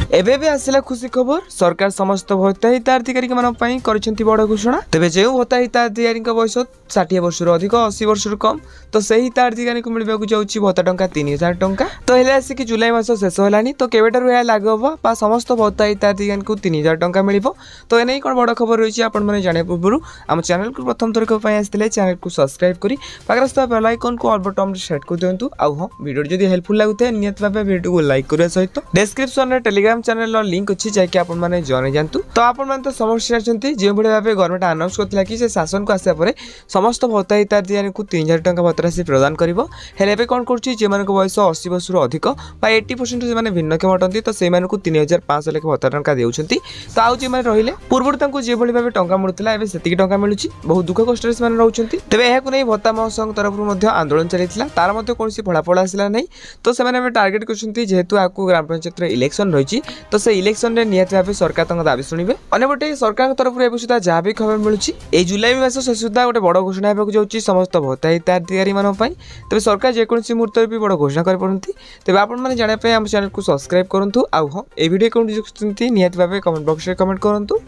एबे भी आसला खुशी खबर सरकार समस्त भत्ता हिताधिकारी मानी बड़ घोषणा। तेज जो भत्ता हिताधिकारी बयस 60 वर्ष अधिक 80 वर्ष कम तो से हिताधिकारी को मिलवा जाऊँगी भत्ता टंका 3000 टंका। तो हेले आसिक जुलाई मास शेष होलानी तो केवेटारू यह लागू हम समस्त भत्ता हिताधिकारी को 3000 टंका मिल। तो एने कौन बड़ खबर रही है आपने जाने पूर्व आम चैनल को प्रथम थरक आसते चैनल को सब्सक्राइब करी पाखर बेल आइकन को ऑल बटन सेट कर दिंतु। आउ हाँ वीडियो जब हेल्पफुल लगुए निहत भाव वीडियो को लाइक करने सहित डिस्क्रिप्शन में टेलीग्राम चैनल लिंक अच्छी जाकि आपने जॉइन जातु। तो आपने तो समस्या जो भाई भाव गवर्नमेंट अनाउंस करता कि शासन को आसा पर समस्त भत्ता हिताधिकारी को 3000 टंका भत्ता राशि प्रदान कर कौन कर बयस 80 वर्ष अधिक 80% से भिन्नक्षम अटंती तो से 3500 लेखे भत्ता टंका देउछंती। तो आउ जो रहिले पूर्व जो भाई भाव टंका मिलूला एवं से टंका मिलूँ बहुत दुख कष्ट से रोचे। तेज यह भत्ता महोत्सव तरफ आंदोलन चली तार कौन फलाफल आसला नहीं। तो से टार्गेट कर जेहेतु आपको ग्राम पंचायत इलेक्शन रही तो से इलेक्शन में निहत भाव सरकार दाबी शुणे। अंपटे सरकार तरफ एवं सुधा जहाँ भी खबर मिलूँ जुलाई मास शेष सुधा गोटे बड़ घोषणा होगा जाऊँगी समस्त भत्ता हिताधिकारी तेज सरकार जेकोसी मुहूर्त भी बड़ घोषणा करपारती। तेज आपने जानापी आम चैनल को सब्सक्राइब करूँ। आउ हाँ ये वीडियो कौन निहत भाव कमेंट बॉक्स में कमेंट करूँ।